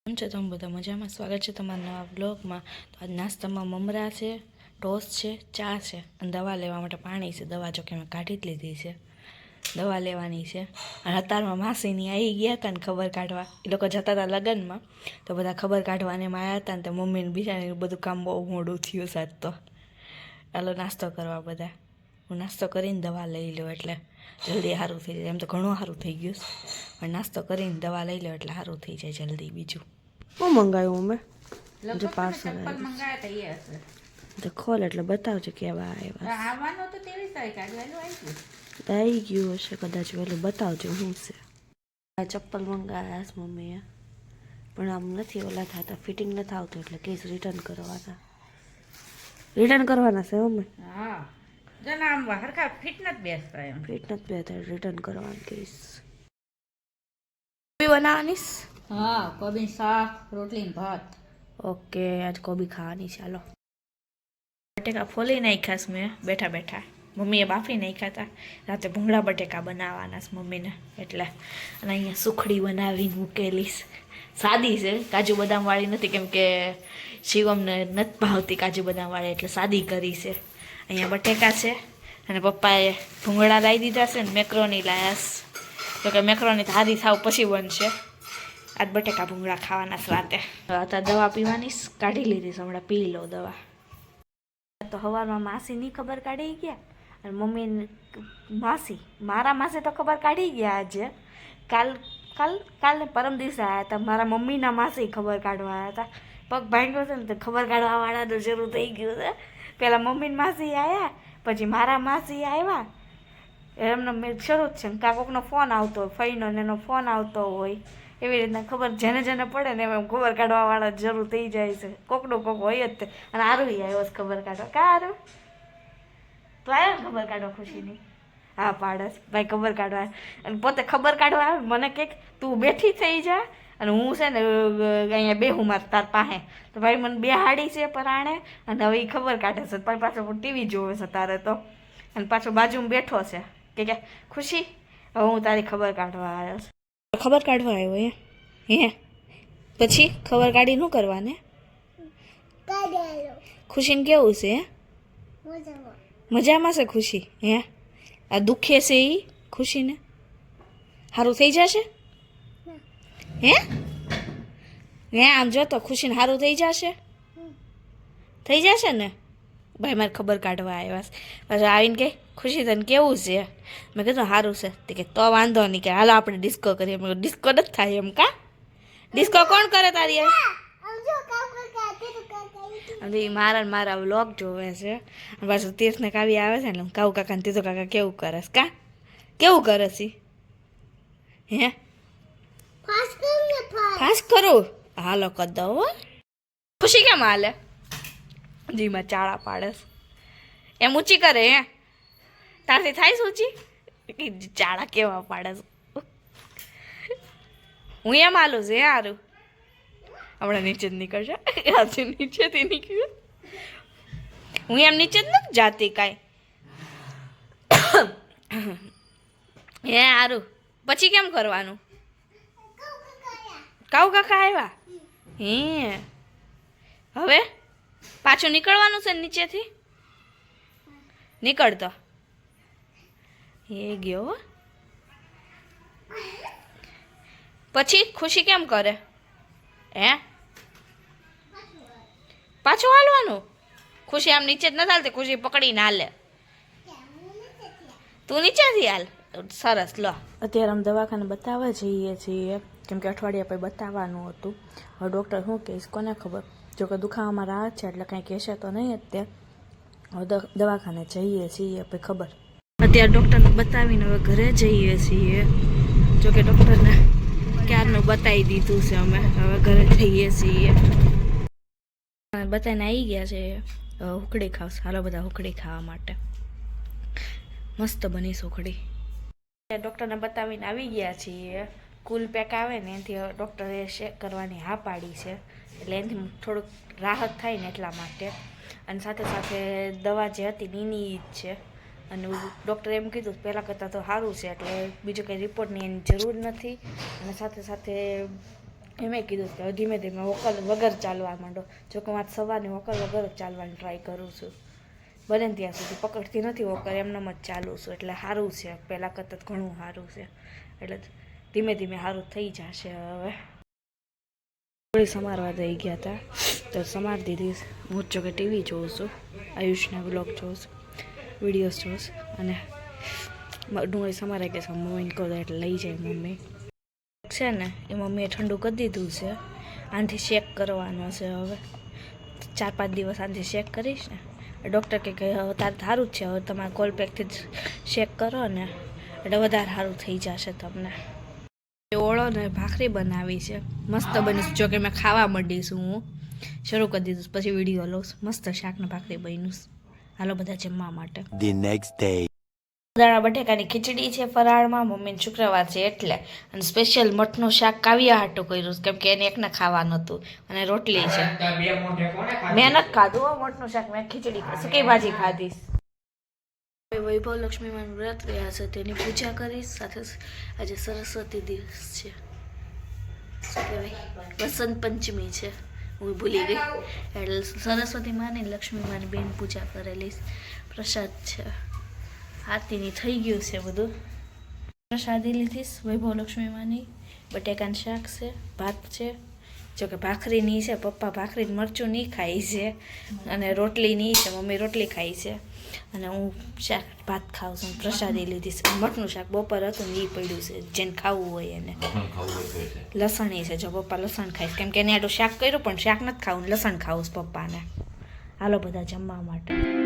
કેમ છો તમે બધા મજામાં? સ્વાગત છે તમારા નવા બ્લોગમાં. તો આજ નાસ્તામાં મમરા છે, ટોસ્ટ છે, ચા છે અને દવા લેવા માટે પાણી છે. દવા જો કે મેં કાઢી જ લીધી છે, દવા લેવાની છે. અને અત્યારમાં માસીની આવી ગયા હતા ને ખબર કાઢવા. એ લોકો જતા હતા લગ્નમાં, તો બધા ખબર કાઢવાને એમાં આવ્યા હતા ને તો મમ્મીને બિચારીને બધું કામ બહુ મોડું થયું સાત. તો ચાલો નાસ્તો કરવા બધા. હું નાસ્તો કરીને દવા લઈ લઉં એટલે જલ્દી સારું થઈ જાય. એમ તો ઘણું સારું થઈ ગયું, પણ નાસ્તો કરીને દવા લઈ લો એટલે સારું થઈ જાય જલ્દી. બીજું શું મંગાવ્યું અમે? જે પાર્સલ આવ્યું તો ખોલ એટલે બતાવજો કેવા આવ્યા. આવવાનું તો 23 તારીખ આવી ગયું હશે કદાચ, વહેલું બતાવજો શું છે. આ ચપ્પલ મંગાવ્યા છે મમ્મીએ, પણ આમ નથી ઓલા થતા, ફિટિંગ નથી આવતું એટલે કેસ રિટર્ન કરવાના. રિટર્ન કરવાના છે મમ્મી? હા, જના આમ હરખા ફિટ નથી બેસતા, એમ ફિટ નથી બેસતા, રિટર્ન કરવાનું કેસ. બનાવવાની? હા, કોબી શાક, રોટલી ભાત. ઓકે, આજ કોબી ખાવાની. ચાલો, બટેકા ફોલી નાખ્યા મેં બેઠા બેઠા. મમ્મીએ બાફી નાખ્યા હતા. રાતે ભૂંગળા બટેકા બનાવવાના છે મમ્મીને એટલે. અને અહીંયા સુખડી બનાવીને મૂકેલી. સાદી છે, કાજુ બદામ વાળી નથી, કેમ કે શિવમને નથી ભાવતી કાજુ બદામ વાળી, એટલે સાદી કરી છે. અહીંયા બટેકા છે અને પપ્પાએ ભૂંગળા લાવી દીધા છે ને મેક્રોની લાવ્યા છે. તો કે મેક્રોની સાદી થાવ પછી બનશે. આજ બટેકા ભૂંગળા ખાવાના છે રાતે. અત્યારે દવા પીવાની કાઢી લીધી, હમણાં પી લો દવા. તો સવારમાં માસીની ખબર કાઢી ગયા અને મમ્મી મારા માસી તો ખબર કાઢી ગયા આજે. કાલને પરમ દિવસે આવ્યા હતા. મારા મમ્મીના માસી ખબર કાઢવા આવ્યા હતા. પગ ભાંગ્યો છે ને તો ખબર કાઢવા વાળાનું શરૂ થઈ ગયું છે. પહેલાં મમ્મીના માસી આવ્યા, પછી મારા માસી આવ્યા. એમનો મેં શરૂ જ છે. કાં કોકનો ફોન આવતો હોય, ફઈનો ને એનો ફોન આવતો હોય, એવી રીતના ખબર જેને જેને પડે ને એમ ખબર કાઢવા વાળા જરૂર થઈ જાય છે. કોકનું કોક હોય જ તે. અને આરું આવ્યો છે ખબર કાઢવા. કા આરું તો આવ્યો ને ખબર કાઢવા ખુશીની? હા પાડસ ભાઈ ખબર કાઢવા. અને પોતે ખબર કાઢવા આવે મને કે તું બેઠી થઈ જા અને હું છે ને અહીંયા બેહું માર તાર પાસે. તો ભાઈ મને બેહાડી છે પરાણે અને હવે એ ખબર કાઢે છે. પણ પાછો ટીવી જોવે છે તારે તો. અને પાછો બાજુમાં બેઠો છે કે ખુશી હવે હું તારી ખબર કાઢવા આવ્યો છું. ખબર કાઢવા આવ્યો હે? પછી ખબર કાઢી શું કરવાને? ખુશીને કેવું છે? મજામાં છે ખુશી? હે આ દુખે છે એ ખુશીને સારું થઈ જશે? હે આમ જો તો ખુશીને સારું થઈ જશે? થઈ જશે ને? ભાઈ મારે ખબર કાઢવા આવ્યા પછી આવીને કે ખુશી તને કેવું છે? મેં કીધું સારું છે. તે કે તો વાંધો નહીં, કે હાલો આપણે ડિસ્કો કરીએ. મેં ડિસ્કો નથી થાય એમ. કા ડિસ્કો કોણ કરે તારી? હવે મારા વ્લોગ જોવે છે. પાછું તીર્થને કાવી આવે છે ને કાઉ કાકા ને તીધો કાકા કેવું કરસ? કા કેવું કરસ? હે ફાસ કરું? હાલો કર દઉં. ખુશી કેમ હાલે? જીમાં ચાળા પાડસ એમ ઊંચી કરે? હે તારથી થાય ઊંચી? ચાળા કેવા પાડસ? હું એમ હાલું છે હારું. હમણાં નીચે જ નીકળશે. આજે નીચેથી નીકળ્યું. હું એમ નીચે જ નથી જાતી કાંઈ. હે હારું. પછી કેમ કરવાનું? કાઉ કાકા આવ્યા? હે હવે પાછું નીકળવાનું છે નીચેથી? નીકળતો એ ગયો. પછી ખુશી કેમ કરે? હે પાછું હાલવાનું? ખુશી આમ નીચે જ નથી હાલતી, ખુશી પકડીને હાલે. તું નીચેથી હાલ. સરસ લો. અત્યારે અમે દવાખાને બતાવવા જઈએ છીએ, કેમ કે અઠવાડિયા પછી બતાવવાનું હતું. હવે ડૉક્ટર શું કહીશ કોને ખબર. જો કે દુખાવામાં રાહત છે એટલે કાંઈ કહેશે તો નહીં અત્યારે. હવે દવાખાને જઈએ છીએ પછી ખબર. અત્યારે ડૉક્ટરને બતાવીને હવે ઘરે જઈએ છીએ. જો કે ડૉક્ટરને ક્યારનું બતાવી દીધું છે અમે. હવે ઘરે જઈએ છીએ. બતાવીને આવી ગયા છે. હુકડી ખાવશે. હાલો બધા હુકડી ખાવા માટે. મસ્ત બની સુખડી. ડૉક્ટરને બતાવીને આવી ગયા છીએ. કુલ પેક આવે ને એનાથી ડૉક્ટરે ચેક કરવાની હા પાડી છે. એટલે એનાથી થોડુંક રાહત થાય ને એટલા માટે. અને સાથે સાથે દવા જે હતી એની જ છે. અને ડૉક્ટરે એમ કીધું પહેલાં કરતાં તો સારું છે, એટલે બીજું કંઈ રિપોર્ટની એની જરૂર નથી. અને સાથે સાથે મેં કીધું કે ધીમે ધીમે વોકલ વગર ચાલવા માંડો. જોકે હું આજ સવારની વોકલ વગર ચાલવાની ટ્રાય કરું છું. બને ને ત્યાં સુધી પકડતી નથી વોકર, એમનેમ જ ચાલું છું. એટલે સારું છે, પહેલાં કરતાં ઘણું સારું છે. એટલે ધીમે ધીમે સારું થઈ જશે હવે. થોડી સમારવા દઈ ગયા હતા તો સમાર દીધી. હું જો કે ટીવી જોઉં છું, આયુષના બ્લોગ જોઉં છું, વિડીયોઝ જોઉં છું. અને ડુંગળી સમારાઈ ગઈ છે, મમ્મીને કહું એટલે લઈ જાય મમ્મી. છે ને એ મમ્મીએ ઠંડુ કરી દીધું છે. આનાથી શેક કરવાનો છે હવે. 4-5 દિવસ આનાથી શેક કરીશ ને. ડૉક્ટર કે હવે તારે સારું જ છે, હવે તમારે કોલપેકથી જ શેક કરો ને એટલે વધારે સારું થઈ જશે તમને. ઓળો ને ભાખરી બનાવી છે, મસ્ત બની. જો કે મેં ખાવા માંડીશું, હું શરૂ કરી દીધું પછી વિડીયો લઉં. મસ્ત શાક ને ભાખરી બન્યું. હાલો બધા જમવા માટે. The next day. દાણા બટેકાની ખીચડી છે ફરાળમાં. મમ્મીને શુક્રવાર છે એટલે. અને સ્પેશિયલ મઠનું શાક કાવ્યા હાટું કર્યું કેમ કે એને એકને ખાવાનું હતું. અને રોટલી છે. મેં નથી ખાધું મઠનું શાક, મેં ખીચડી સૂકી ભાજી ખાધી. વૈભવ લક્ષ્મીમાં વ્રત રહ્યા છે, તેની પૂજા કરીશ. સાથે આજે સરસ્વતી દિવસ છે, શું કહેવાય, વસંત પંચમી છે, હું ભૂલી ગઈ. એટલે સરસ્વતી માની લક્ષ્મી માની બેન પૂજા કરેલી. પ્રસાદ છે, આરતીની થઈ ગયું છે બધું. પ્રસાદી લીધીશ વૈભવ લક્ષ્મી માની. બટેકાનું શાક છે, ભાત છે. જોકે ભાખરીની છે, પપ્પા ભાખરી મરચું નહીં ખાઈ છે. અને રોટલી નહીં છે, મમ્મી રોટલી ખાઈ છે. અને હું શાક ભાત ખાઉં છું. પ્રસાદી લીધી છે. મઠનું શાક બપોર હતું ને એ પડ્યું છે, જેને ખાવું હોય એને. લસણી છે, જો પપ્પા લસણ ખાઈશ કેમ કે એને આટલું શાક કર્યું પણ શાક નથી ખાવું, લસણ ખાવું છે પપ્પાને. હાલો બધા જમવા માટે.